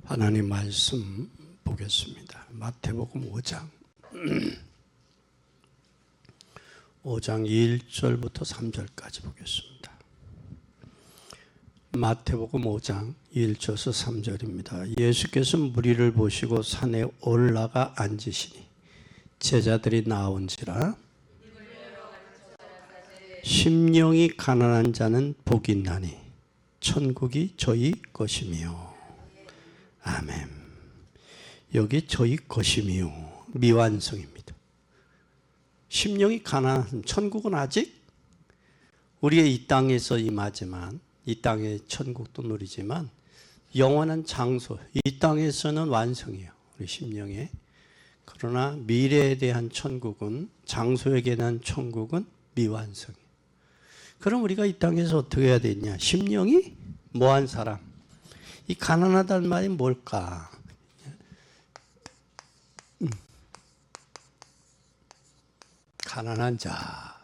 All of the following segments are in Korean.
하나님 말씀 보겠습니다. 마태복음 5장 1절부터 3절까지 보겠습니다. 마태복음 5장 1절에서 3절입니다. 예수께서 무리를 보시고 산에 올라가 앉으시니 제자들이 나온지라 심령이 가난한 자는 복이 있나니 천국이 저희 것이며. 아멘. 여기 저희 것이며 미완성입니다. 심령이 가난한 천국은 아직 우리의 이 땅에서 임하지만, 이 땅의 천국도 누리지만 영원한 장소, 이 땅에서는 완성이에요. 우리 심령에. 그러나 미래에 대한 천국은, 장소에 대한 천국은 미완성이에요. 그럼 우리가 이 땅에서 어떻게 해야 되냐? 심령이 뭐한 사람? 이 가난하다는 말이 뭘까? 가난한 자.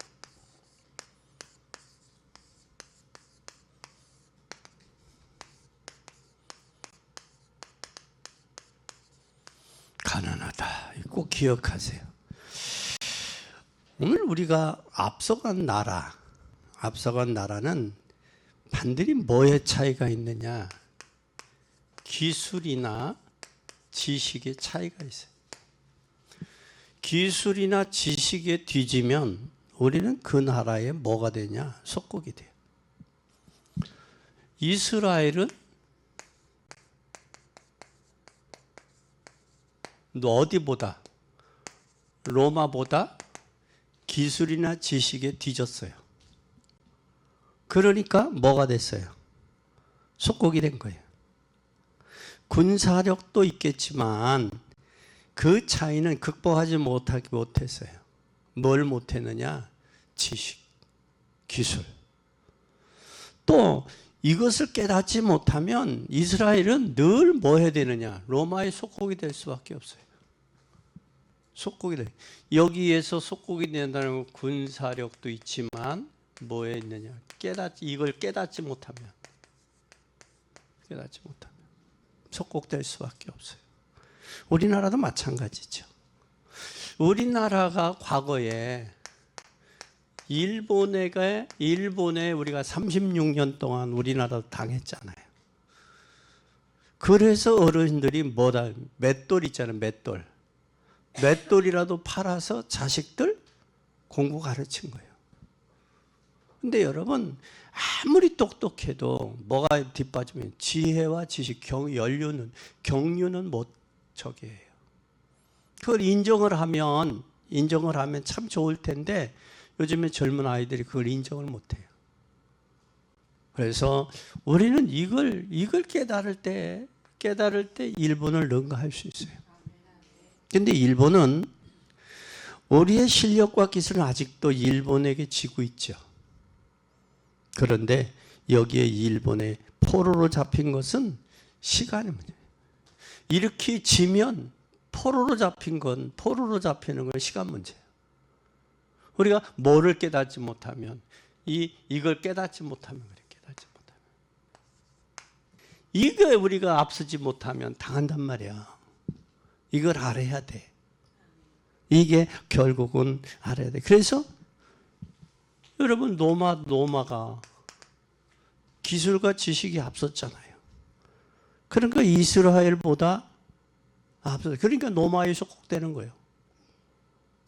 가난하다. 꼭 기억하세요. 오늘 우리가 앞서간 나라는 반드시 뭐의 차이가 있느냐? 기술이나 지식의 차이가 있어요. 기술이나 지식에 뒤지면 우리는 그 나라에 뭐가 되냐? 속국이 돼요. 이스라엘은 어디보다? 로마보다 기술이나 지식에 뒤졌어요. 그러니까 뭐가 됐어요? 속국이 된 거예요. 군사력도 있겠지만 그 차이는 극복하지 못했어요. 뭘 못했느냐? 지식, 기술. 또 이것을 깨닫지 못하면 이스라엘은 늘 뭐 해야 되느냐? 로마의 속국이 될 수밖에 없어요. 속국이 돼. 여기에서 속국이 된다는 건 군사력도 있지만 뭐에 있느냐? 이걸 깨닫지 못하면 속국될 수밖에 없어요. 우리나라도 마찬가지죠. 우리나라가 과거에 일본에 우리가 36년 동안 우리나라도 당했잖아요. 그래서 어른들이 맷돌 있잖아요. 맷돌이라도 팔아서 자식들 공부 가르친 거예요. 근데 여러분, 아무리 똑똑해도 뭐가 뒷받침이에요? 지혜와 지식, 경륜은 못 저기예요. 그걸 인정을 하면 참 좋을 텐데 요즘에 젊은 아이들이 그걸 인정을 못 해요. 그래서 우리는 이걸 깨달을 때 일본을 능가할 수 있어요. 근데 일본은 우리의 실력과 기술은 아직도 일본에게 지고 있죠. 그런데 여기에 일본의 포로로 잡힌 것은 시간의 문제예요. 이렇게 지면 포로로 잡히는 건 시간 문제예요. 우리가 뭐를 깨닫지 못하면 이걸 깨닫지 못하면 이거 우리가 앞서지 못하면 당한단 말이야. 이걸 알아야 돼. 이게 결국은 알아야 돼. 그래서 여러분, 로마가 기술과 지식이 앞섰잖아요. 그러니까 이스라엘보다 앞섰어요. 그러니까 로마에 속국되는 거예요.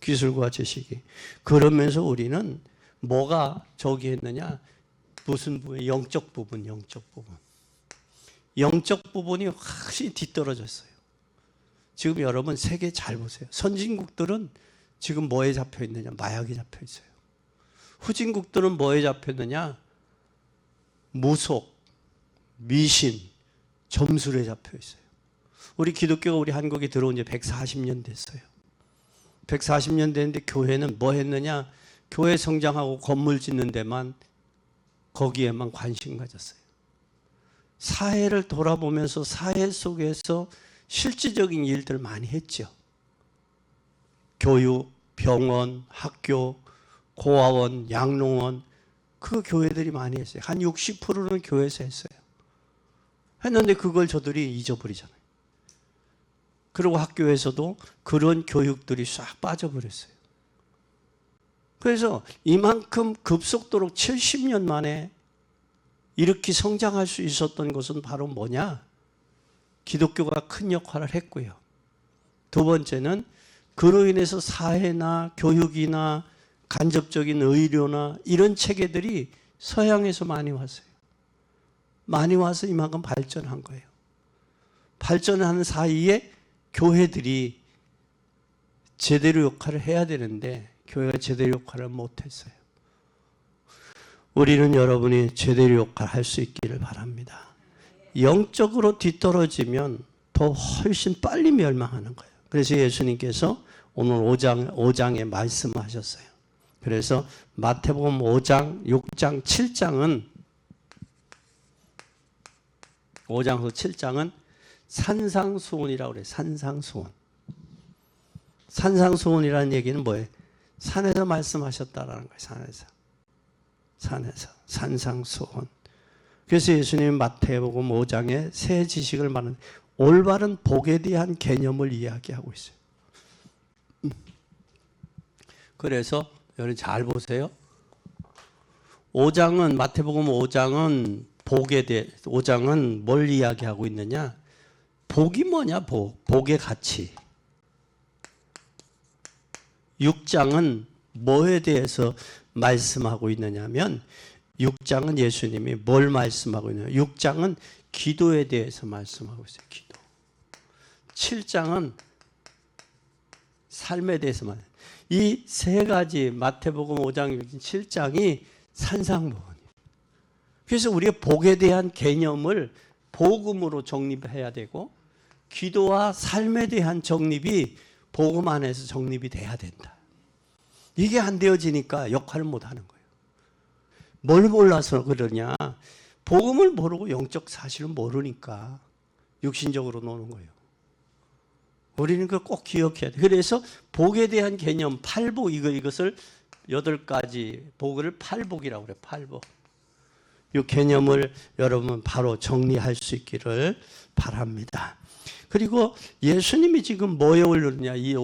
기술과 지식이. 그러면서 우리는 뭐가 저기 했느냐? 무슨 부분? 영적 부분이 확실히 뒤떨어졌어요. 지금 여러분 세계 잘 보세요. 선진국들은 지금 뭐에 잡혀 있느냐? 마약에 잡혀 있어요. 후진국들은 뭐에 잡혔느냐? 무속, 미신, 점술에 잡혀 있어요. 우리 기독교가 우리 한국에 들어온 지 140년 됐어요. 140년 됐는데 교회는 뭐 했느냐? 교회 성장하고 건물 짓는 데만, 거기에만 관심 가졌어요. 사회를 돌아보면서 사회 속에서 실질적인 일들을 많이 했죠. 교육, 병원, 학교, 고아원, 양로원, 그 교회들이 많이 했어요. 한 60%는 교회에서 했어요. 했는데 그걸 저들이 잊어버리잖아요. 그리고 학교에서도 그런 교육들이 싹 빠져버렸어요. 그래서 이만큼 급속도로 70년 만에 이렇게 성장할 수 있었던 것은 바로 뭐냐? 기독교가 큰 역할을 했고요. 두 번째는 그로 인해서 사회나 교육이나 간접적인 의료나 이런 체계들이 서양에서 많이 왔어요. 많이 와서 이만큼 발전한 거예요. 발전하는 사이에 교회들이 제대로 역할을 해야 되는데 교회가 제대로 역할을 못했어요. 우리는 여러분이 제대로 역할을 할 수 있기를 바랍니다. 영적으로 뒤떨어지면 더 훨씬 빨리 멸망하는 거예요. 그래서 예수님께서 오늘 5장에 말씀하셨어요. 그래서 마태복음 5장, 6장, 7장은 5장에서 7장은 산상수훈이라고 그래요. 산상수훈. 산상수훈이라는 얘기는 뭐예요? 산에서 말씀하셨다라는 거예요. 산에서. 산상수훈. 그래서 예수님이 마태복음 5장에 새 지식을 말하는 올바른 복에 대한 개념을 이야기하고 있어요. 그래서 여러분 잘 보세요. 5장은 마태복음 5장은 복에 대해 5장은 뭘 이야기하고 있느냐? 복이 뭐냐? 복의 가치. 6장은 뭐에 대해서 말씀하고 있느냐면 6장은 예수님이 뭘 말씀하고 있느냐? 6장은 기도에 대해서 말씀하고 있어요. 기도. 7장은 삶에 대해서 말해요. 이 세 가지 마태복음 5장, 6장, 7장이 산상복음이에요. 그래서 우리가 복에 대한 개념을 복음으로 정립해야 되고 기도와 삶에 대한 정립이 복음 안에서 정립이 돼야 된다. 이게 안 되어지니까 역할을 못 하는 거예요. 뭘 몰라서 그러냐? 복음을 모르고 영적 사실을 모르니까 육신적으로 노는 거예요. 우리는 그걸 꼭 기억해야 돼. 그래서 복에 대한 개념, 팔복, 이것을 8가지 복을 팔복이라고 그래요. 팔복. 이 개념을 여러분 바로 정리할 수 있기를 바랍니다. 그리고 예수님이 지금 뭐에 오르느냐? 이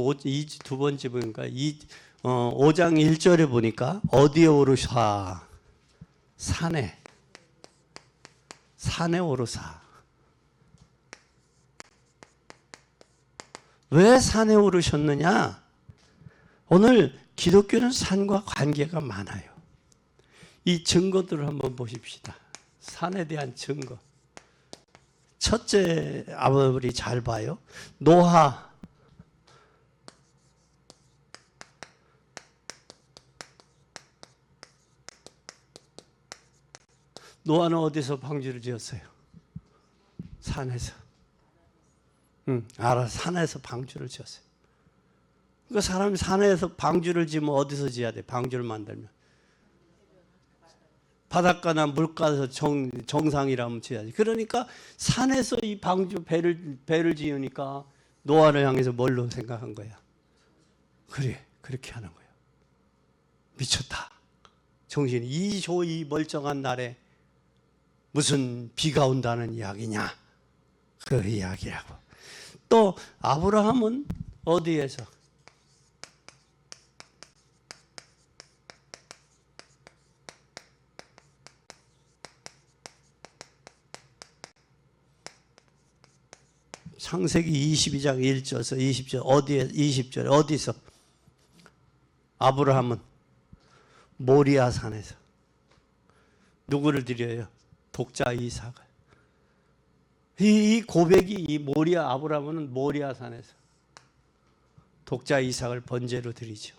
두 번째 보니까 5장 1절에 보니까 어디에 오르사? 산에 오르사. 왜 산에 오르셨느냐? 오늘 기독교는 산과 관계가 많아요. 이 증거들을 한번 보십시다. 산에 대한 증거. 첫째, 아버지 잘 봐요. 노아. 노아는 어디서 방주를 지었어요? 산에서. 산에서 방주를 지었어요. 그러니까 사람이 산에서 방주를 지으면 어디서 지어야 돼? 방주를 만들면. 바닷가나 물가에서 정상이라면 지어야지. 그러니까 산에서 이 방주 배를 지으니까 노아를 향해서 뭘로 생각한 거야? 그래, 그렇게 하는 거야. 미쳤다. 정신이 이 멀쩡한 날에 무슨 비가 온다는 이야기냐? 그 이야기라고. 또 아브라함은 어디에서? 창세기 22장 1절에서 20절 어디에 20절 어디서? 아브라함은 모리아 산에서 누구를 드려요? 독자 이삭을. 이 고백이 이 모리아 아브라함은 모리아 산에서 독자 이삭을 번제로 드리죠.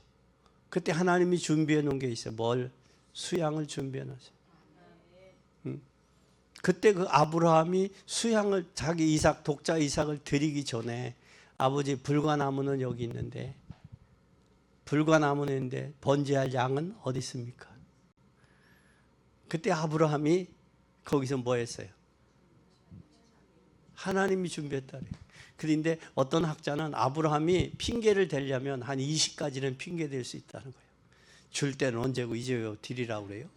그때 하나님이 준비해 놓은 게 있어요. 뭘? 수양을 준비해 놓으세요. 그때 그 아브라함이 수양을 자기 이삭 독자 이삭을 드리기 전에 아버지 불과나무는 여기 있는데 불과나무는 있는데 번제할 양은 어디 있습니까? 그때 아브라함이 거기서 뭐 했어요? 하나님이 준비했다래. 그런데 어떤 학자는 아브라함이 핑계를 대려면 한 20가지는 핑계 댈 수 있다는 거예요. 줄 때는 언제고 이제 왜 드리라고 그래요?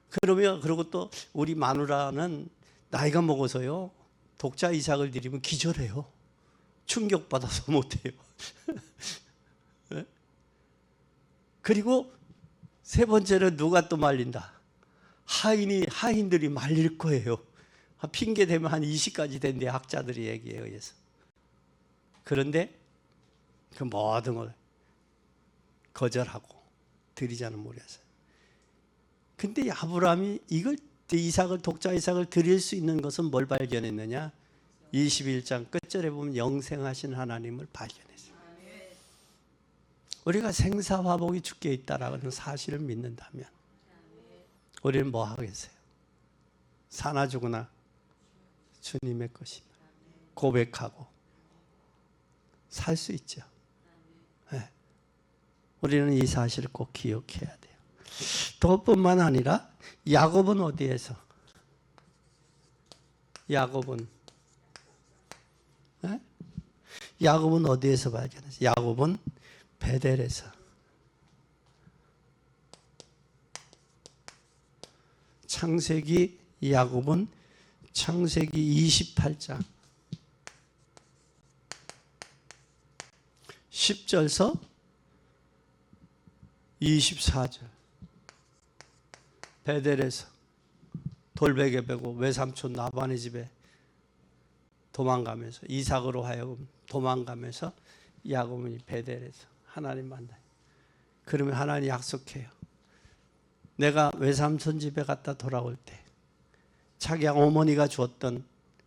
그리고 또 우리 마누라는 나이가 먹어서요 독자 이삭을 드리면 기절해요. 충격받아서 못해요. 네? 그리고 세 번째는 누가 또 말린다. 하인들이 말릴 거예요. 핑계 대면 한 20까지 된대, 학자들이 얘기에 의해서. 그런데 그 모든 걸 거절하고 드리자는 모르겠어요. 근데 아브라함이 독자 이삭을 드릴 수 있는 것은 뭘 발견했느냐? 21장 끝절에 보면 영생하신 하나님을 발견했어요. 우리가 생사화복이 주께 있다라는 사실을 믿는다면 우리는 뭐 하겠어요? 사나 죽으나 주님의 것이다 고백하고 살 수 있죠. 네. 우리는 이 사실을 꼭 기억해야 돼요. 그것뿐만 아니라 야곱은 어디에서? 야곱은 어디에서 발견했어요? 야곱은 베델에서. 야곱은 창세기 28장 10절서 24절 베델에서 돌베개 베고 외삼촌 라반의 집에 도망가면서, 이삭으로 하여금 도망가면서 야곱은 베델에서 하나님 만나요. 그러면 하나님 약속해요. 내가 외삼촌 집에 갔다 돌아올 때 자기 어머니가 주었던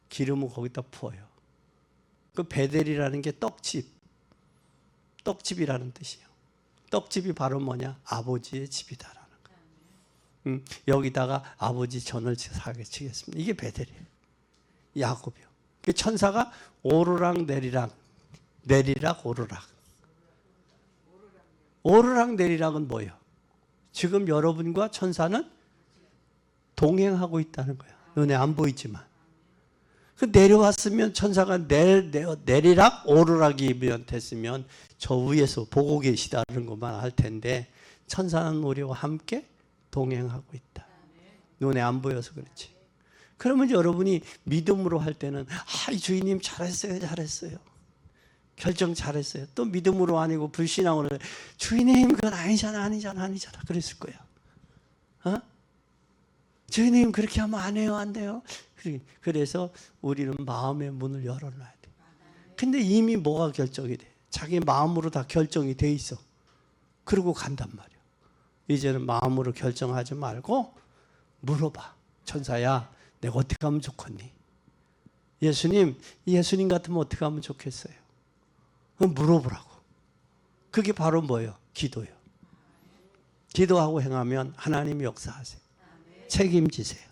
기름을 거기다 부어요. 그 베델이라는 게 떡집이라는 뜻이에요. 떡집이 바로 뭐냐? 아버지의 집이다라는 거예요. 여기다가 아버지 전을 사게 치겠습니다. 이게 베델이에요. 야곱이요. 그 천사가 오르락 내리락 오르락 내리락은 뭐예요? 지금 여러분과 천사는 동행하고 있다는 거예요. 눈에 안 보이지만. 그 내려왔으면 천사가 내리락 오르락이면 됐으면 저 위에서 보고 계시다는 것만 할 텐데 천사는 우리와 함께 동행하고 있다. 눈에 안 보여서 그렇지. 그러면 여러분이 믿음으로 할 때는 주인님 잘했어요. 결정 잘했어요. 또 믿음으로 아니고 불신앙으로 주인님 그건 아니잖아 그랬을 거야. 주인님 그렇게 하면 안 돼요. 그래서 우리는 마음의 문을 열어놔야 돼. 근데 이미 뭐가 결정이 돼? 자기 마음으로 다 결정이 돼 있어. 그러고 간단 말이야. 이제는 마음으로 결정하지 말고 물어봐. 천사야, 내가 어떻게 하면 좋겠니? 예수님 같으면 어떻게 하면 좋겠어요? 물어보라고. 그게 바로 뭐예요? 기도예요. 기도하고 행하면 하나님이 역사하세요. 책임지세요.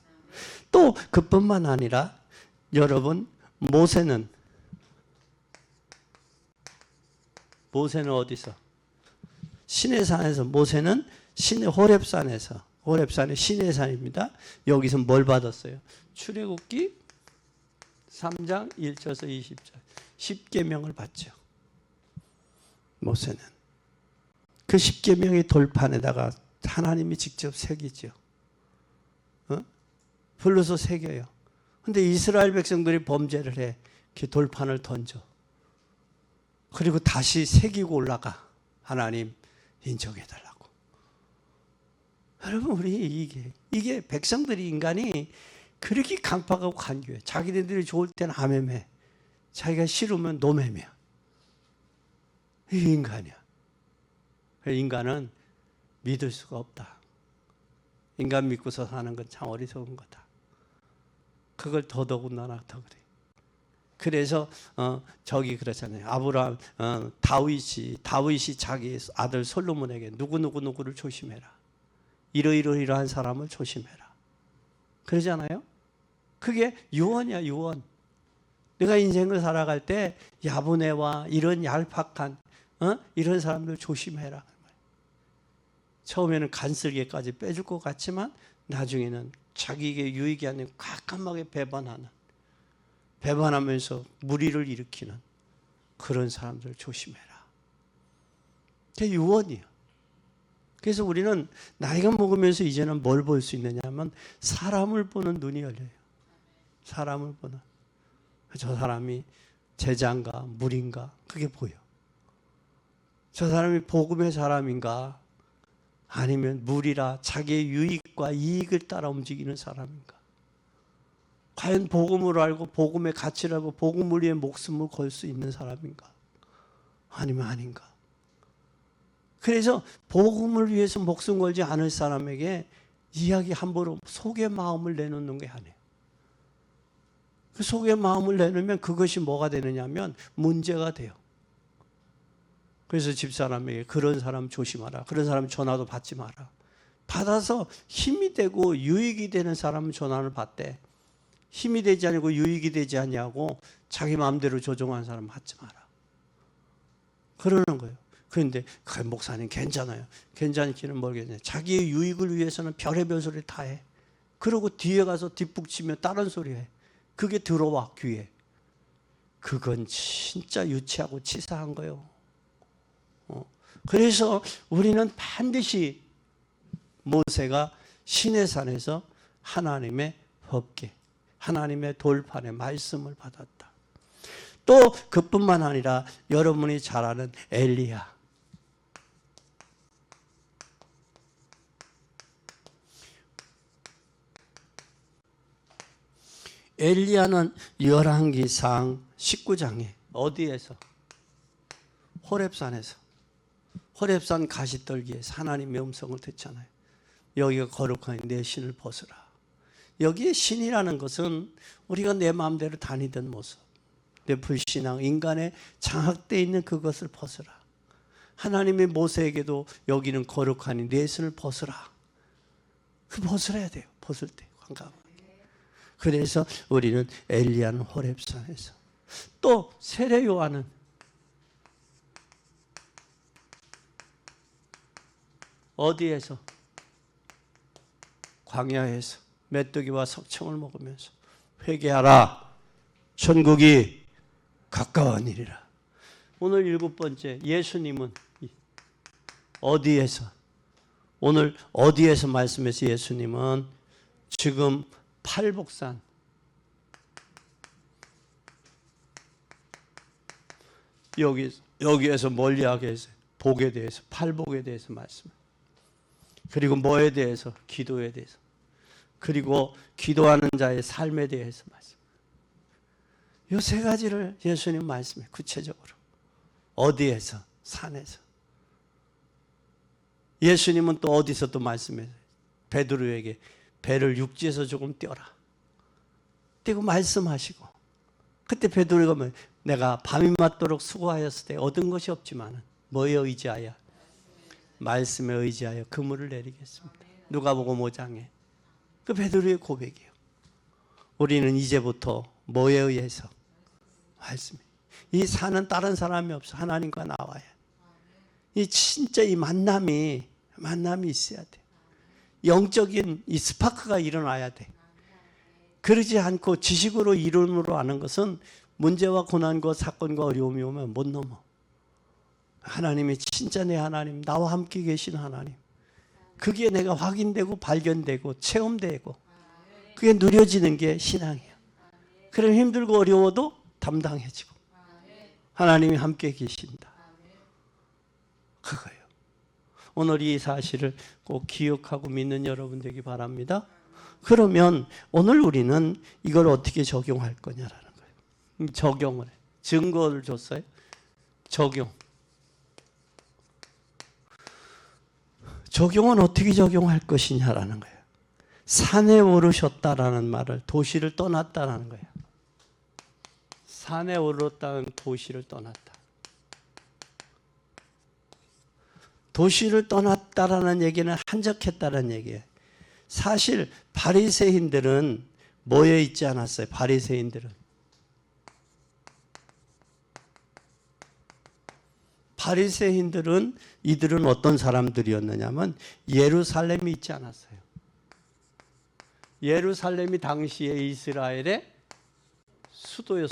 또 그뿐만 아니라 여러분, 모세는 어디서? 시내산에서. 모세는 호렙산의 시내산입니다. 여기서 뭘 받았어요? 출애굽기 3장 1절에서 20절 10계명을 받죠. 모세는 그 10계명의 돌판에다가 하나님이 직접 새기죠. 불러서 새겨요. 근데 이스라엘 백성들이 범죄를 해. 이렇게 돌판을 던져. 그리고 다시 새기고 올라가. 하나님 인정해달라고. 여러분, 우리 이게 백성들이, 인간이 그렇게 강팍하고 간교해. 자기네들이 좋을 때는 아매매, 자기가 싫으면 노매매야. 이게 인간이야. 인간은 믿을 수가 없다. 인간 믿고서 사는 건 참 어리석은 거다. 그걸 더더군다나 더 그래. 그래서 저기 그렇잖아요. 다윗이 자기 아들 솔로몬에게 누구를 조심해라. 이러한 사람을 조심해라. 그러잖아요. 그게 유언이야, 유언. 내가 인생을 살아갈 때 야분애와 이런 얄팍한 이런 사람들 조심해라. 처음에는 간슬개까지 빼줄 것 같지만 나중에는 자기에게 유익이 아니고 깜깜하게 배반하면서 무리를 일으키는 그런 사람들 조심해라. 그게 유언이에요. 그래서 우리는 나이가 먹으면서 이제는 뭘 볼 수 있느냐 하면 사람을 보는 눈이 열려요. 사람을 보는. 저 사람이 제자인가 무리인가 그게 보여. 저 사람이 복음의 사람인가 아니면 무리라 자기의 유익과 이익을 따라 움직이는 사람인가. 과연 복음을 알고 복음의 가치를 알고 복음을 위해 목숨을 걸 수 있는 사람인가 아니면 아닌가. 그래서 복음을 위해서 목숨 걸지 않을 사람에게 이야기 함부로 속의 마음을 내놓는 게 아니에요. 그 속의 마음을 내놓으면 그것이 뭐가 되느냐면 문제가 돼요. 그래서 집사람에게 그런 사람 조심하라. 그런 사람 전화도 받지 마라. 받아서 힘이 되고 유익이 되는 사람 전화를 받되 힘이 되지 않고 유익이 되지 않냐고 자기 마음대로 조종하는 사람 받지 마라. 그러는 거예요. 그런데 목사님 괜찮아요. 괜찮지는 모르겠네. 자기의 유익을 위해서는 별의별 소리를 다 해. 그러고 뒤에 가서 뒷북치며 다른 소리 해. 그게 들어와 귀에. 그건 진짜 유치하고 치사한 거예요. 그래서 우리는 반드시 모세가 시내산에서 하나님의 법궤, 하나님의 돌판의 말씀을 받았다. 또 그뿐만 아니라 여러분이 잘 아는 엘리야. 엘리야는 열왕기상 19장에 어디에서? 호렙산에서. 호렙산 가시떨기에서 하나님의 음성을 듣잖아요. 여기가 거룩하니 내 신을 벗으라. 여기에 신이라는 것은 우리가 내 마음대로 다니던 모습, 내 불신앙, 인간의 장악되어 있는 그것을 벗으라. 하나님의 모세에게도 여기는 거룩하니 내 신을 벗으라. 그 벗으려야 돼요. 벗을 때 관광. 그래서 우리는 엘리야는 호렙산에서, 또 세례 요한은 어디에서? 광야에서 메뚜기와 석청을 먹으면서 회개하라. 천국이 가까워니리라. 오늘 7번째, 예수님은 어디에서? 오늘 어디에서 말씀해서 예수님은 지금 팔복산, 여기에서 멀리하게 해서 복에 대해서, 팔복에 대해서 말씀해요. 그리고 뭐에 대해서? 기도에 대해서. 그리고 기도하는 자의 삶에 대해서 말씀. 이 세 가지를 예수님 말씀해 구체적으로. 어디에서? 산에서. 예수님은 또 어디서 또 말씀해? 베드로에게 배를 육지에서 조금 띄어라. 띄고 말씀하시고. 그때 베드로가 뭐 내가 밤이 맞도록 수고하였을 때 얻은 것이 없지만 뭐에 의지하여? 말씀에 의지하여 그물을 내리겠습니다. 누가복음 5장에 그 베드로의 고백이에요. 우리는 이제부터 뭐에 의해서? 말씀에. 이 산은 다른 사람이 없어. 하나님과 나와야. 이 진짜 이 만남이 있어야 돼. 영적인 이 스파크가 일어나야 돼. 그러지 않고 지식으로 이론으로 아는 것은 문제와 고난과 사건과 어려움이 오면 못 넘어. 하나님이 진짜 내 하나님, 나와 함께 계신 하나님, 그게 내가 확인되고 발견되고 체험되고 그게 누려지는 게 신앙이야. 그럼 힘들고 어려워도 담당해지고 하나님이 함께 계신다. 그거예요. 오늘 이 사실을 꼭 기억하고 믿는 여러분 되기 바랍니다. 그러면 오늘 우리는 이걸 어떻게 적용할 거냐라는 거예요. 적용을 해. 증거를 줬어요. 적용은 어떻게 적용할 것이냐라는 거예요. 산에 오르셨다라는 말을 도시를 떠났다라는 거예요. 산에 오르렀다는 도시를 떠났다. 도시를 떠났다라는 얘기는 한적했다라는 얘기예요. 사실 바리새인들은 뭐에 있지 않았어요? 바리새인들은 이들은 어떤 사람들이었느냐면 예루살렘이 있지 않았어요. 예루살렘이 당시에 이스라엘의 수도예요.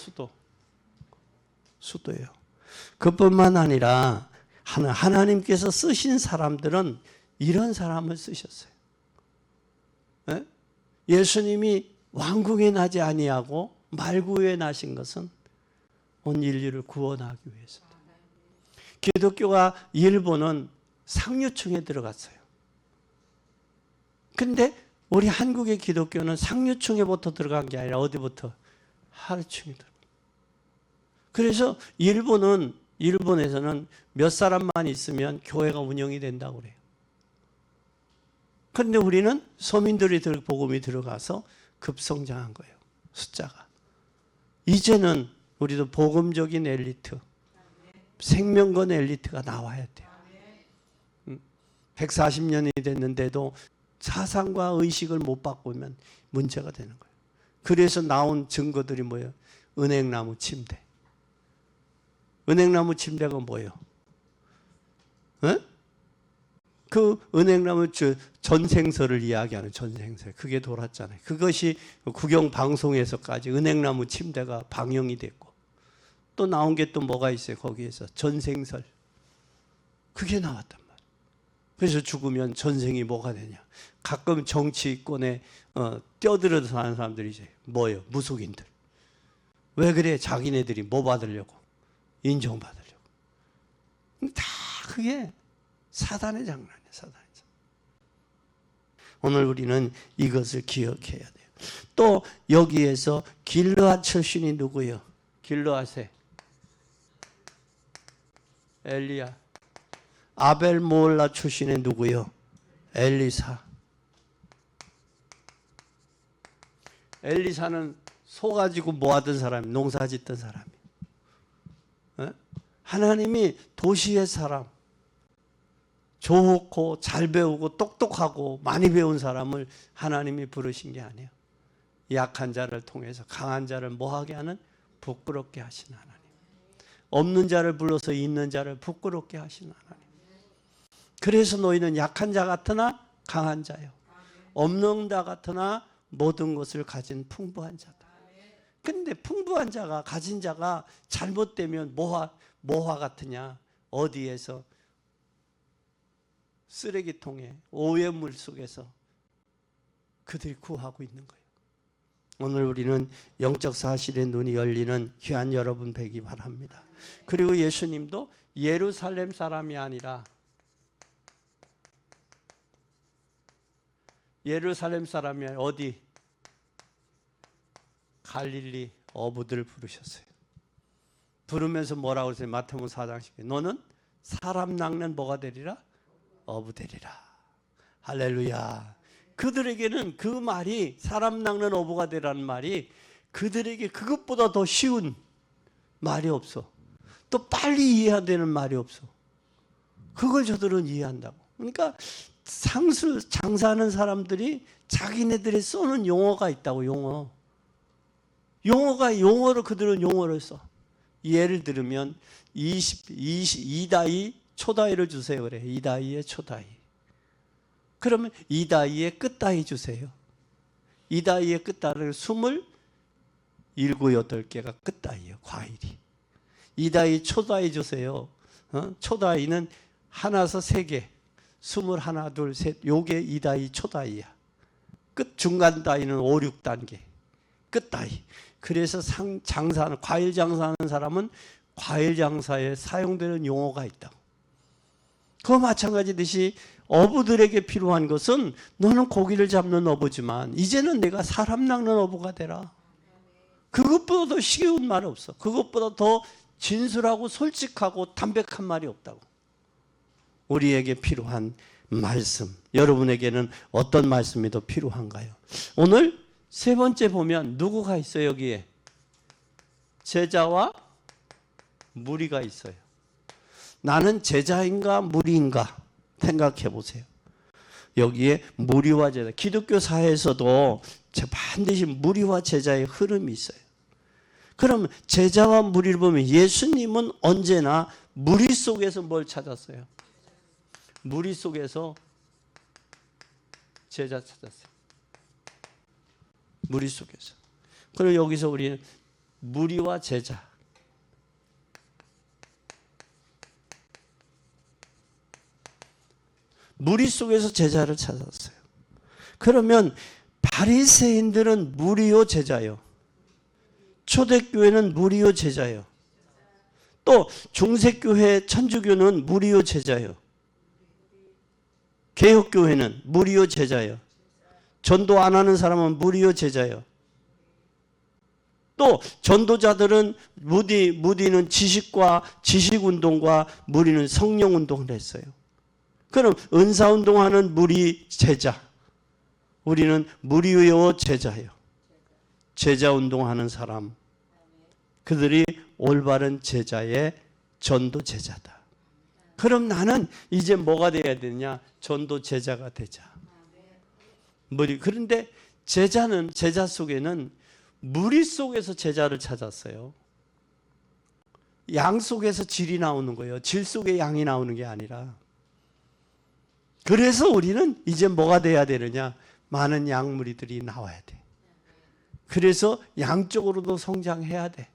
수도예요. 그뿐만 아니라 하나님께서 쓰신 사람들은 이런 사람을 쓰셨어요. 예수님이 왕궁에 나지 아니하고 말구에 나신 것은 온 인류를 구원하기 위해서. 기독교가 일본은 상류층에 들어갔어요. 근데 우리 한국의 기독교는 상류층에부터 들어간 게 아니라 어디부터? 하류층에 들어간. 그래서 일본에서는 몇 사람만 있으면 교회가 운영이 된다고 그래요. 그런데 우리는 서민들이 복음이 들어가서 급성장한 거예요. 숫자가. 이제는 우리도 복음적인 엘리트, 생명권 엘리트가 나와야 돼요. 140년이 됐는데도 사상과 의식을 못 바꾸면 문제가 되는 거예요. 그래서 나온 증거들이 뭐예요? 은행나무 침대. 은행나무 침대가 뭐예요? 에? 그 은행나무 전생설을 이야기하는 전생설, 그게 돌았잖아요. 그것이 국영방송에서까지 은행나무 침대가 방영이 됐고, 또 나온 게 또 뭐가 있어요? 거기에서 전생설, 그게 나왔단 말이에요. 그래서 죽으면 전생이 뭐가 되냐? 가끔 정치권에 뛰어들어서 하는 사람들이 이제 뭐예요? 무속인들. 왜 그래? 자기네들이 뭐 받으려고? 인정받으려고. 다 그게 사단의 장난이에요. 사단의 장난. 오늘 우리는 이것을 기억해야 돼요. 또 여기에서 길르앗 출신이 누구예요? 길르앗의 엘리야. 아벨 모올라 출신의 누구예요? 엘리사. 엘리사는 소 가지고 뭐 하던 사람이, 농사 짓던 사람이에요. 하나님이 도시의 사람, 좋고 잘 배우고 똑똑하고 많이 배운 사람을 하나님이 부르신 게 아니에요. 약한 자를 통해서 강한 자를 뭐하게 하는? 부끄럽게 하시는 하나님. 없는 자를 불러서 있는 자를 부끄럽게 하시는 하나님. 그래서 너희는 약한 자 같으나 강한 자요, 없는 자 같으나 모든 것을 가진 풍부한 자다. 근데 풍부한 자가, 가진 자가 잘못되면 뭐와 같으냐? 어디에서? 쓰레기통에, 오염물 속에서 그들이 구하고 있는 거예요. 오늘 우리는 영적 사실의 눈이 열리는 귀한 여러분 되기 바랍니다. 그리고 예수님도 예루살렘 사람이 아니라 어디? 갈릴리 어부들 부르셨어요. 부르면서 뭐라고 그랬어요? 마태복음 4장 10절. 너는 사람 낚는 뭐가 되리라? 어부 되리라. 할렐루야. 그들에게는 그 말이, 사람 낚는 어부가 되라는 말이 그들에게 그것보다 더 쉬운 말이 없어. 또 빨리 이해해야 되는 말이 없어. 그걸 저들은 이해한다고. 그러니까 장사하는 사람들이 자기네들이 쓰는 용어가 있다고. 용어로 그들은 용어를 써. 예를 들으면 2다이 초다이를 주세요 그래. 2다이의 초다이. 그러면 2다이의 끝다이 주세요. 2다이의 끝다이를 27, 8개가 끝다이예요. 과일이. 2다이 초다이 주세요. 초다이는 하나서 3개. 21, 2, 3. 요게 2다이 초다이야. 끝 중간 다이는 5, 6단계. 끝다이. 그래서 장사하는, 과일 장사하는 사람은 과일 장사에 사용되는 용어가 있다고. 그와 마찬가지듯이 어부들에게 필요한 것은 너는 고기를 잡는 어부지만 이제는 내가 사람 낚는 어부가 되라. 그것보다 더 쉬운 말이 없어. 그것보다 더 진솔하고 솔직하고 담백한 말이 없다고. 우리에게 필요한 말씀, 여러분에게는 어떤 말씀이 더 필요한가요? 오늘 세 번째 보면 누구가 있어요? 여기에 제자와 무리가 있어요. 나는 제자인가 무리인가 생각해 보세요. 여기에 무리와 제자, 기독교 사회에서도 반드시 무리와 제자의 흐름이 있어요. 그러면 제자와 무리를 보면 예수님은 언제나 무리 속에서 뭘 찾았어요? 무리 속에서 제자 찾았어요. 무리 속에서. 그리고 여기서 우리는 무리와 제자, 무리 속에서 제자를 찾았어요. 그러면 바리새인들은 무리요 제자요? 초대교회는 무리요 제자요? 또 중세교회 천주교는 무리요 제자요. 개혁교회는 무리요 제자요. 전도 안 하는 사람은 무리요 제자요. 또 전도자들은 무디는 지식운동과 무리는 성령운동을 했어요. 그럼 은사운동하는 무리 제자, 우리는 무리요 제자요. 제자운동하는 사람, 그들이 올바른 제자의 전도 제자다. 그럼 나는 이제 뭐가 돼야 되느냐? 전도 제자가 되자. 그런데 제자 속에는 무리 속에서 제자를 찾았어요. 양 속에서 질이 나오는 거예요. 질 속에 양이 나오는 게 아니라. 그래서 우리는 이제 뭐가 돼야 되느냐? 많은 양무리들이 나와야 돼. 그래서 양쪽으로도 성장해야 돼.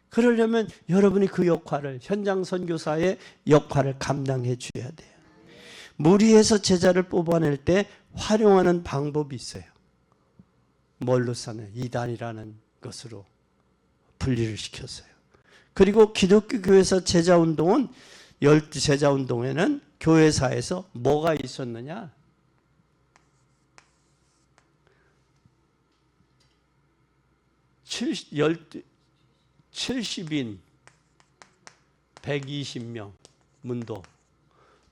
그러려면 여러분이 그 역할을, 현장 선교사의 역할을 감당해 줘야 돼요. 무리에서 제자를 뽑아낼 때 활용하는 방법이 있어요. 뭘로 사는? 이단이라는 것으로 분리를 시켰어요. 그리고 기독교 교회에서 제자운동은, 제자운동에는 교회사에서 뭐가 있었느냐? 70인 120명 문도,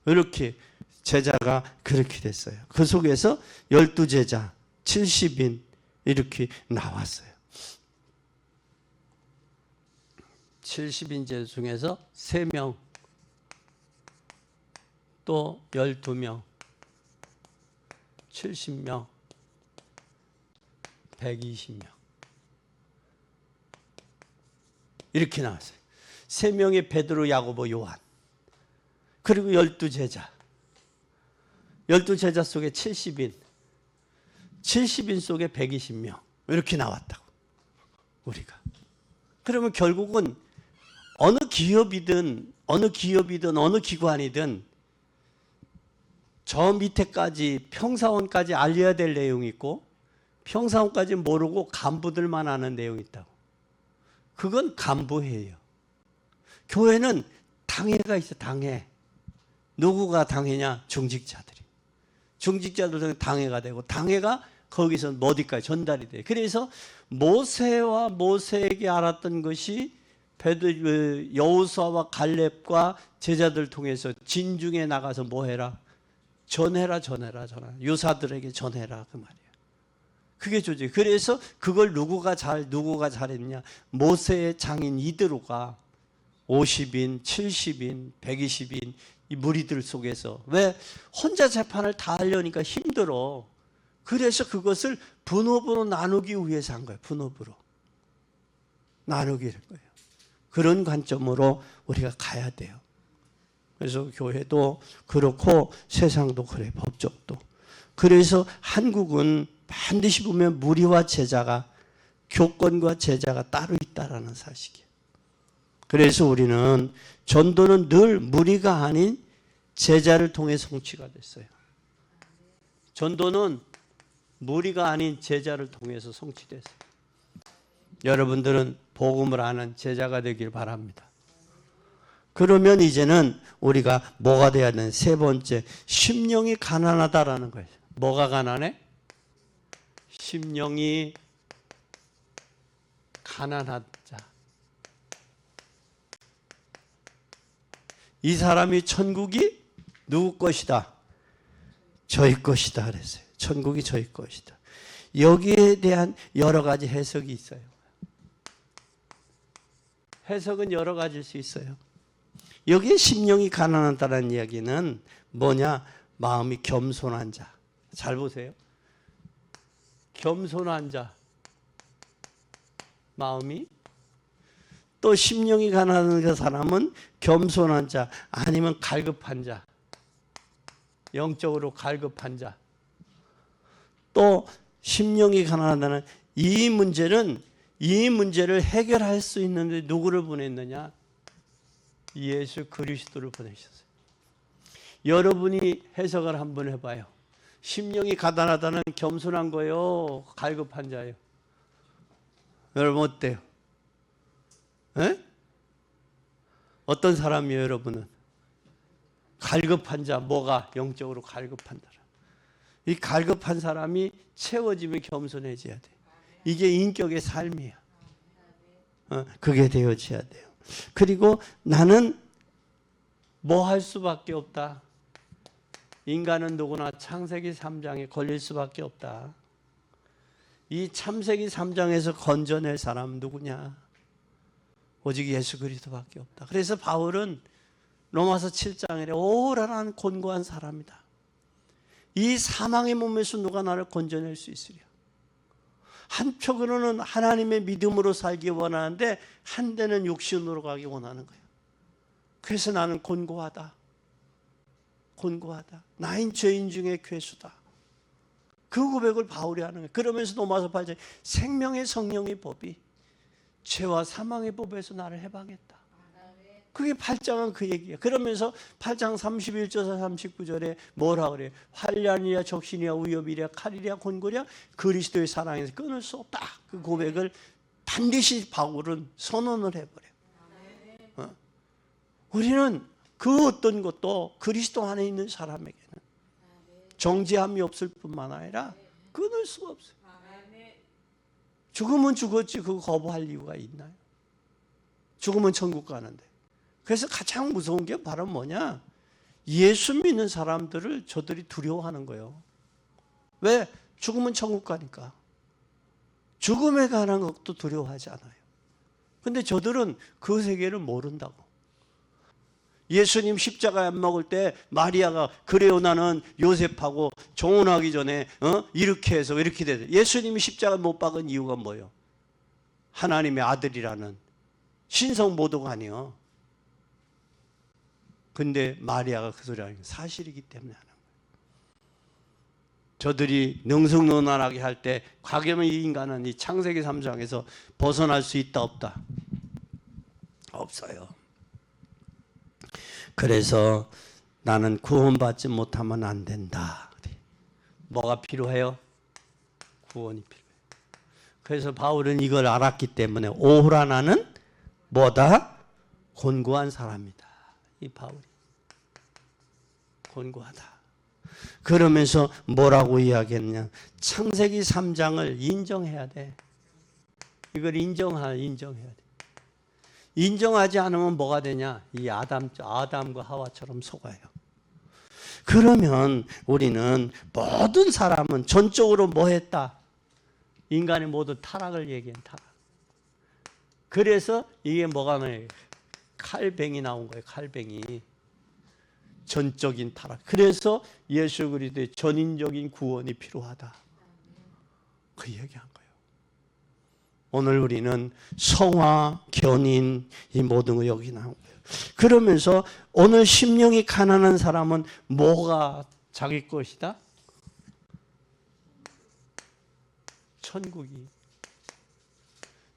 이렇게 제자가 그렇게 됐어요. 그 속에서 12제자 70인 이렇게 나왔어요. 70인 제자 중에서 3명, 또 12명, 70명, 120명 이렇게 나왔어요. 3명의 베드로, 야고보, 요한, 그리고 12제자. 12제자 속에 70인 속에 120명 이렇게 나왔다고, 우리가. 그러면 결국은 어느 기업이든 어느 기관이든 저 밑에까지 평사원까지 알려야 될 내용이 있고, 평사원까지 모르고 간부들만 아는 내용이 있다고. 그건 간부회예요. 교회는 당회가 있어. 당회. 누구가 당회냐? 중직자들이. 중직자들은 당회가 되고, 당회가 거기서 어디까지 전달이 돼요. 그래서 모세와 모세에게 알았던 것이 여호수아와 갈렙과 제자들 통해서 진중에 나가서 뭐 해라? 전해라. 유사들에게 전해라, 그 말이에요. 그게 조직. 그래서 그걸 누구가 잘했냐? 모세의 장인 이드로가 50인, 70인, 120인 이 무리들 속에서. 왜? 혼자 재판을 다 하려니까 힘들어. 그래서 그것을 분업으로 나누기 위해서 한 거예요. 분업으로 나누기 할 거예요. 그런 관점으로 우리가 가야 돼요. 그래서 교회도 그렇고 세상도 그래, 법적도. 그래서 한국은 반드시 보면 무리와 제자가, 교권과 제자가 따로 있다라는 사실이에요. 그래서 우리는 전도는 늘 무리가 아닌 제자를 통해 성취가 됐어요. 전도는 무리가 아닌 제자를 통해서 성취됐어요. 여러분들은 복음을 아는 제자가 되길 바랍니다. 그러면 이제는 우리가 뭐가 돼야 되는? 세 번째, 심령이 가난하다라는 거예요. 뭐가 가난해? 심령이 가난한 자. 이 사람이 천국이 누구 것이다? 저희 것이다 그랬어요. 천국이 저희 것이다. 여기에 대한 여러 가지 해석이 있어요. 해석은 여러 가지일 수 있어요. 여기에 심령이 가난하다는 이야기는 뭐냐? 마음이 겸손한 자. 잘 보세요. 겸손한 자. 마음이. 또 심령이 가난한 그 사람은 겸손한 자, 아니면 갈급한 자. 영적으로 갈급한 자. 또 심령이 가난하다는 이 문제를 해결할 수 있는데 누구를 보냈느냐? 예수 그리스도를 보내셨어요. 여러분이 해석을 한번 해봐요. 심령이 가난하다는 겸손한 거요, 갈급한 자요? 여러분 어때요? 에? 어떤 사람이에요, 여러분은? 갈급한 자, 뭐가 영적으로 갈급한 사람. 이 갈급한 사람이 채워지면 겸손해져야 돼. 이게 인격의 삶이야. 그게 되어져야 돼요. 그리고 나는 뭐 할 수밖에 없다. 인간은 누구나 창세기 3장에 걸릴 수밖에 없다. 이 창세기 3장에서 건져낼 사람은 누구냐? 오직 예수 그리스도밖에 없다. 그래서 바울은 로마서 7장에 오라라는 곤고한 사람이다. 이 사망의 몸에서 누가 나를 건져낼 수 있으랴. 한쪽으로는 하나님의 믿음으로 살기 원하는데 한대는 육신으로 가기 원하는 거예요. 그래서 나는 곤고하다. 곤고하다. 나인 죄인 중에 괴수다. 그 고백을 바울이 하는 거예요. 그러면서 로마서 8장 생명의 성령의 법이 죄와 사망의 법에서 나를 해방했다. 그게 8장은 그 얘기예요. 그러면서 8장 31절에서 39절에 뭐라 그래요? 환난이야 적신이야 위협이랴 칼이랴 곤고랴 그리스도의 사랑에서 끊을 수 없다. 그 고백을 반드시 바울은 선언을 해버려요. 우리는 그 어떤 것도 그리스도 안에 있는 사람에게는 정죄함이 없을 뿐만 아니라 끊을 수가 없어요. 죽으면 죽었지 그거 거부할 이유가 있나요? 죽으면 천국 가는데. 그래서 가장 무서운 게 바로 뭐냐? 예수 믿는 사람들을 저들이 두려워하는 거예요. 왜? 죽으면 천국 가니까. 죽음에 관한 것도 두려워하지 않아요. 근데 저들은 그 세계를 모른다고. 예수님 십자가에 안 먹을 때 마리아가 그래요 나는 요셉하고 정혼하기 전에 이렇게 해서 이렇게 돼요. 예수님이 십자가에 못 박은 이유가 뭐예요? 하나님의 아들이라는 신성 모독 아니에요. 근데 마리아가 그 소리 하는 게 사실이기 때문에 하는 거예요. 저들이 능성논란하게 할 때 과연 이 인간은 이 창세기 3장에서 벗어날 수 있다 없다? 없어요. 그래서 나는 구원받지 못하면 안 된다. 뭐가 필요해요? 구원이 필요해요. 그래서 바울은 이걸 알았기 때문에 오호라 나는 뭐다? 곤고한 사람이다. 이 바울이 곤고하다. 그러면서 뭐라고 이야기했냐? 창세기 3장을 인정해야 돼. 이걸 인정해야 돼. 인정하지 않으면 뭐가 되냐? 이 아담과 하와처럼 속아요. 그러면 우리는 모든 사람은 전적으로 뭐 했다? 인간의 모든 타락을 얘기한 타락. 그래서 이게 뭐가 나요? 칼뱅이 나온 거예요. 칼뱅이. 전적인 타락. 그래서 예수 그리스도의 전인적인 구원이 필요하다. 그 얘기한 거예요. 오늘 우리는 성화, 견인 이 모든 거 여기 나온 거예요. 그러면서 오늘 심령이 가난한 사람은 뭐가 자기 것이다? 천국이.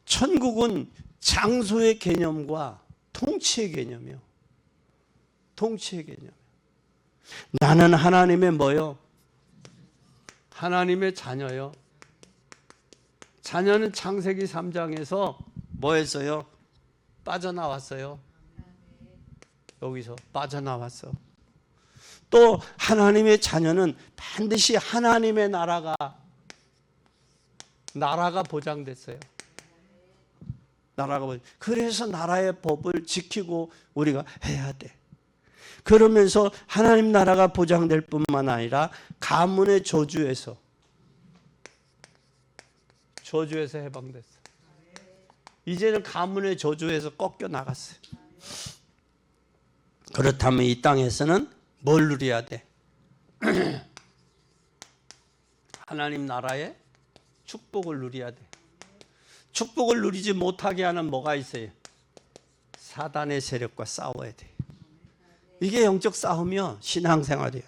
천국은 장소의 개념과 통치의 개념이요. 통치의 개념. 나는 하나님의 뭐요? 하나님의 자녀요. 자녀는 창세기 3장에서 뭐 했어요? 빠져나왔어요. 여기서 빠져나왔어. 또 하나님의 자녀는 반드시 하나님의 나라가 보장됐어요. 그래서 나라의 법을 지키고 우리가 해야 돼. 그러면서 하나님 나라가 보장될 뿐만 아니라 가문의 저주에서 해방됐어. 이제는 가문의 저주에서 꺾여 나갔어요. 그렇다면 이 땅에서는 뭘 누려야 돼? 하나님 나라의 축복을 누려야 돼. 축복을 누리지 못하게 하는 뭐가 있어요? 사단의 세력과 싸워야 돼. 이게 영적 싸움이요. 신앙생활이에요.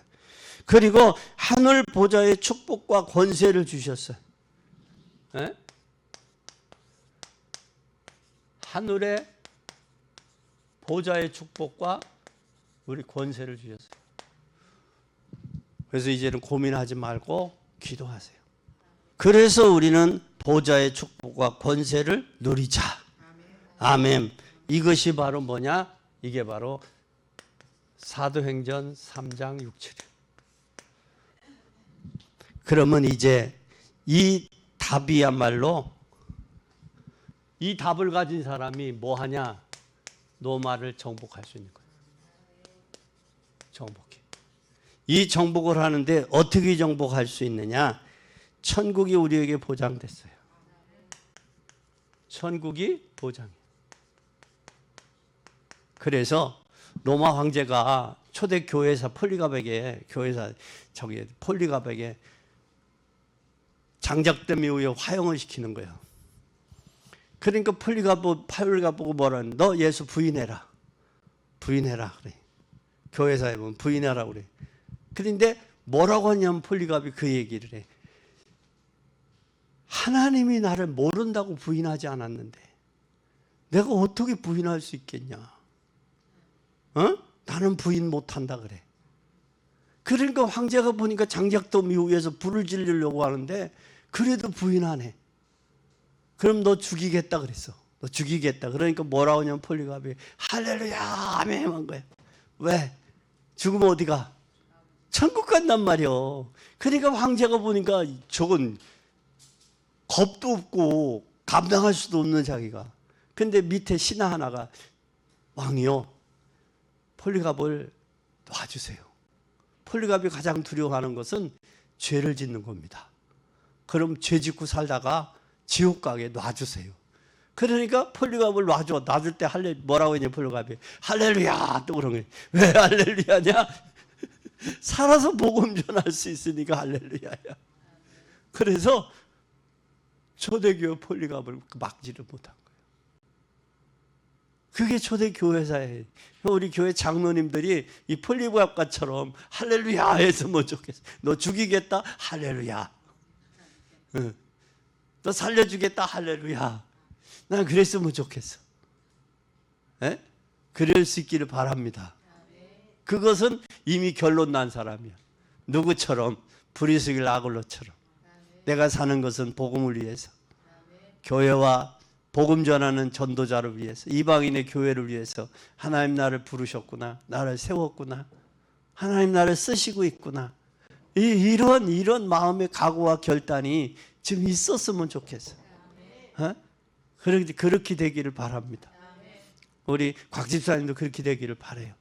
그리고 하늘 보좌의 축복과 권세를 주셨어요. 에? 하늘의 보좌의 축복과 우리 권세를 주셨어요. 그래서 이제는 고민하지 말고 기도하세요. 그래서 우리는 보좌의 축복과 권세를 누리자. 아멘. 이것이 바로 뭐냐? 이게 바로 사도행전 3장 6, 7. 그러면 이제 이 답이야말로, 이 답을 가진 사람이 뭐 하냐? 노마를 정복할 수 있는 거예요. 정복해. 이 정복을 하는데 어떻게 정복할 수 있느냐? 천국이 우리에게 보장됐어요. 천국이 보장이에요. 그래서 로마 황제가 초대 교회사 폴리갑에게, 폴리갑에게 장작됨 이후에 화형을 시키는 거예요. 그러니까 폴리갑 보고 뭐라 하는, 너 예수 부인해라. 부인해라 그래. 교회사에 보면 부인하라 그래. 그런데 뭐라고 하냐면 폴리갑이 그 얘기를 해. 하나님이 나를 모른다고 부인하지 않았는데 내가 어떻게 부인할 수 있겠냐? 나는 부인 못한다 그래. 그러니까 황제가 보니까 장작돔 이후에서 불을 지르려고 하는데 그래도 부인하네. 그럼 너 죽이겠다 그랬어. 너 죽이겠다. 그러니까 뭐라고 하냐면 폴리갑이 할렐루야 아멘 한 거야. 왜? 죽으면 어디가? 천국 간단 말이요. 그러니까 황제가 보니까 저건 겁도 없고 감당할 수도 없는 자기가. 근데 밑에 신하 하나가 왕이요, 폴리갑을 놔주세요. 폴리갑이 가장 두려워하는 것은 죄를 짓는 겁니다. 그럼 죄 짓고 살다가 지옥 가게 놔주세요. 그러니까 폴리갑을 놔줘. 놔줄 때 뭐라고 했냐 폴리갑이 할렐루야 또 그런 거예요. 왜 할렐루야냐? 살아서 복음 전할 수 있으니까 할렐루야야. 그래서 초대교회 폴리갑을 막지를 못한 거예요. 그게 초대교회사예요. 우리 교회 장로님들이 이 폴리갑과처럼 할렐루야 했으면 좋겠어. 너 죽이겠다? 할렐루야. 너 살려주겠다? 할렐루야. 난 그랬으면 좋겠어. 에? 그럴 수 있기를 바랍니다. 그것은 이미 결론 난 사람이야. 누구처럼? 브리스길 아글로처럼. 내가 사는 것은 복음을 위해서, 교회와 복음 전하는 전도자를 위해서, 이방인의 교회를 위해서 하나님 나를 부르셨구나, 나를 세웠구나, 하나님 나를 쓰시고 있구나. 이런 마음의 각오와 결단이 지금 있었으면 좋겠어. 그렇게 되기를 바랍니다. 우리 곽 집사님도 그렇게 되기를 바라요.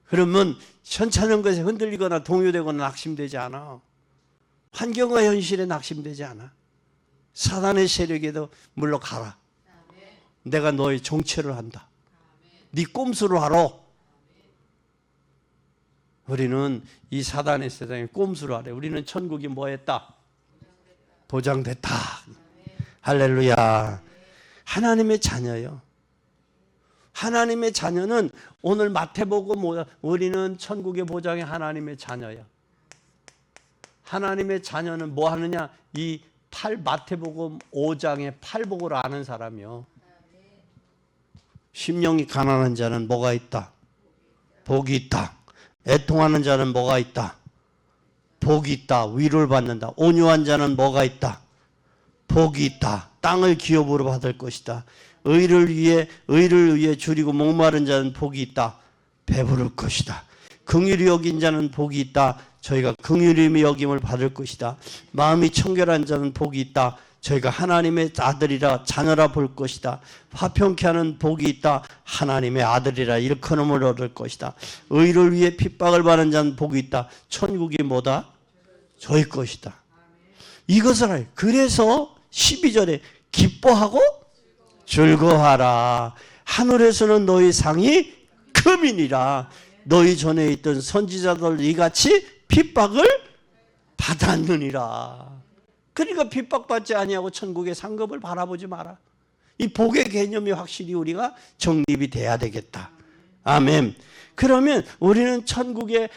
그러면 현찮은 것에 흔들리거나 동요되거나 낙심되지 않아. 환경과 현실에 낙심되지 않아. 사단의 세력에도 물러가라. 내가 너의 정체를 한다. 네 꼼수를 알아. 우리는 이 사단의 세상에 꼼수를 알아. 우리는 천국이 뭐 했다? 보장됐다. 할렐루야. 하나님의 자녀요. 하나님의 자녀는 오늘 마태복음 우리는 천국의 보장이 하나님의 자녀야. 하나님의 자녀는 뭐 하느냐? 이 마태복음 5장의 팔복을 아는 사람이요. 심령이 가난한 자는 뭐가 있다? 복이 있다. 애통하는 자는 뭐가 있다? 복이 있다. 위로를 받는다. 온유한 자는 뭐가 있다? 복이 있다. 땅을 기업으로 받을 것이다. 의를 위해 줄이고 목마른 자는 복이 있다. 배부를 것이다. 긍휼히 여긴 자는 복이 있다. 저희가 긍휼히 여김을 받을 것이다. 마음이 청결한 자는 복이 있다. 저희가 하나님의 아들이라 자녀라 볼 것이다. 화평케 하는 복이 있다. 하나님의 아들이라 일컬음을 얻을 것이다. 의를 위해 핍박을 받는 자는 복이 있다. 천국이 뭐다? 저희 것이다. 이것을 알. 그래서 12절에 기뻐하고 즐거워하라. 하늘에서는 너희 상이 크민이라. 너희 전에 있던 선지자들 이같이 핍박을 받았느니라. 그러니까 핍박받지 아니하고 천국의 상급을 바라보지 마라. 이 복의 개념이 확실히 우리가 정립이 돼야 되겠다. 아멘. 그러면 우리는 천국이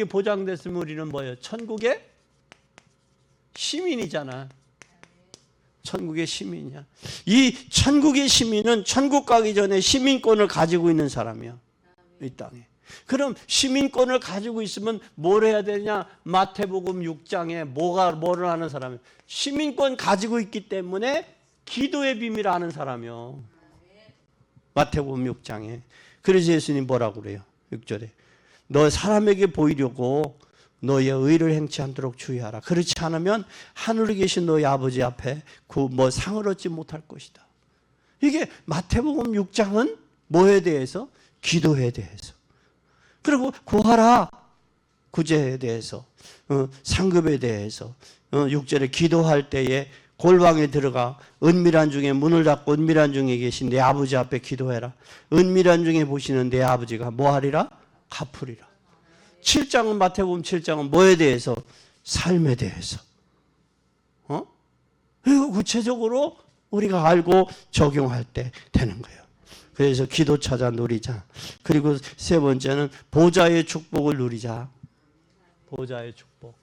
보장됐으면 우리는 뭐예요? 천국의 시민이잖아. 천국의 시민이야. 이 천국의 시민은 천국 가기 전에 시민권을 가지고 있는 사람이야. 이 땅에. 그럼 시민권을 가지고 있으면 뭘 해야 되냐? 마태복음 6장에 뭐를 하는 사람이야? 시민권 가지고 있기 때문에 기도의 비밀을 아는 사람이요. 마태복음 6장에. 그래서 예수님 뭐라고 그래요? 6절에 너 사람에게 보이려고 너의 의를 행치 않도록 주의하라. 그렇지 않으면 하늘에 계신 너의 아버지 앞에 상을 얻지 못할 것이다. 이게 마태복음 6장은 뭐에 대해서? 기도에 대해서. 그리고 구하라. 구제에 대해서, 상급에 대해서. 6절에 기도할 때에 골방에 들어가 은밀한 중에 문을 닫고 은밀한 중에 계신 내 아버지 앞에 기도해라. 은밀한 중에 보시는 내 아버지가 뭐하리라? 갚으리라. 7장은 마태복음 7장은 뭐에 대해서? 삶에 대해서. 이거 구체적으로 우리가 알고 적용할 때 되는 거예요. 그래서 기도 찾아 누리자. 그리고 세 번째는 보좌의 축복을 누리자. 보좌의 축복.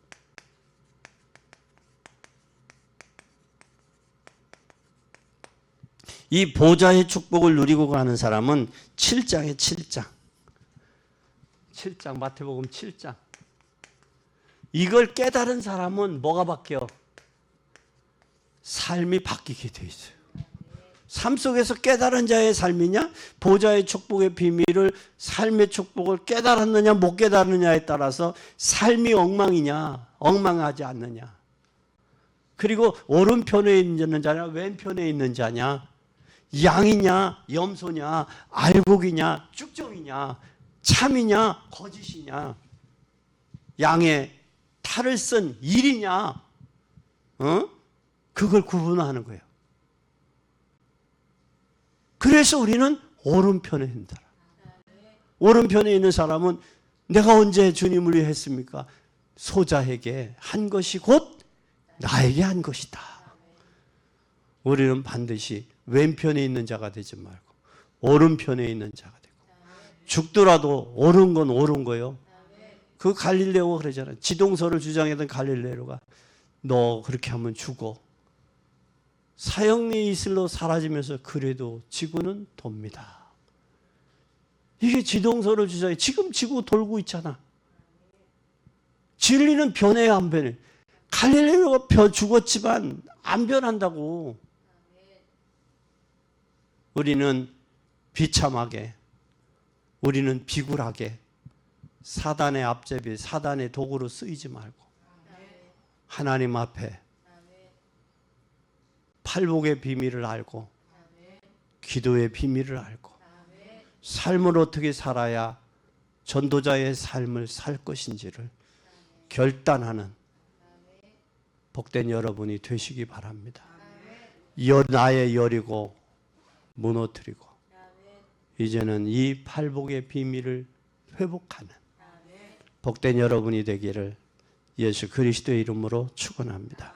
이 보좌의 축복을 누리고 가는 사람은 7장에 7장 마태복음 7장. 이걸 깨달은 사람은 뭐가 바뀌어? 삶이 바뀌게 돼 있어요. 삶 속에서 깨달은 자의 삶이냐, 보좌의 축복의 비밀을, 삶의 축복을 깨달았느냐 못 깨달았느냐에 따라서 삶이 엉망이냐 엉망하지 않느냐, 그리고 오른편에 있는 자냐 왼편에 있는 자냐, 양이냐 염소냐 알곡이냐 쭉정이냐 참이냐 거짓이냐, 양의 탈을 쓴 일이냐, 그걸 구분하는 거예요. 그래서 우리는 오른편에 있는 사람. 오른편에 있는 사람은 내가 언제 주님을 위해 했습니까? 소자에게 한 것이 곧 나에게 한 것이다. 우리는 반드시 왼편에 있는 자가 되지 말고 오른편에 있는 자가 되고, 죽더라도 옳은 건 옳은 거예요. 그 갈릴레오가 그러잖아요. 지동서를 주장했던 갈릴레오가 너 그렇게 하면 죽어. 사형리 이슬로 사라지면서 그래도 지구는 돕니다. 이게 지동서를 주장해. 지금 지구 돌고 있잖아. 진리는 변해야 안 변해. 갈릴레오가 죽었지만 안 변한다고. 우리는 비참하게, 우리는 비굴하게 사단의 앞제비, 사단의 도구로 쓰이지 말고 하나님 앞에 팔복의 비밀을 알고 기도의 비밀을 알고 삶을 어떻게 살아야 전도자의 삶을 살 것인지를 결단하는 복된 여러분이 되시기 바랍니다. 나의 열이고 무너뜨리고 이제는 이 팔복의 비밀을 회복하는 복된 여러분이 되기를 예수 그리스도의 이름으로 축원합니다.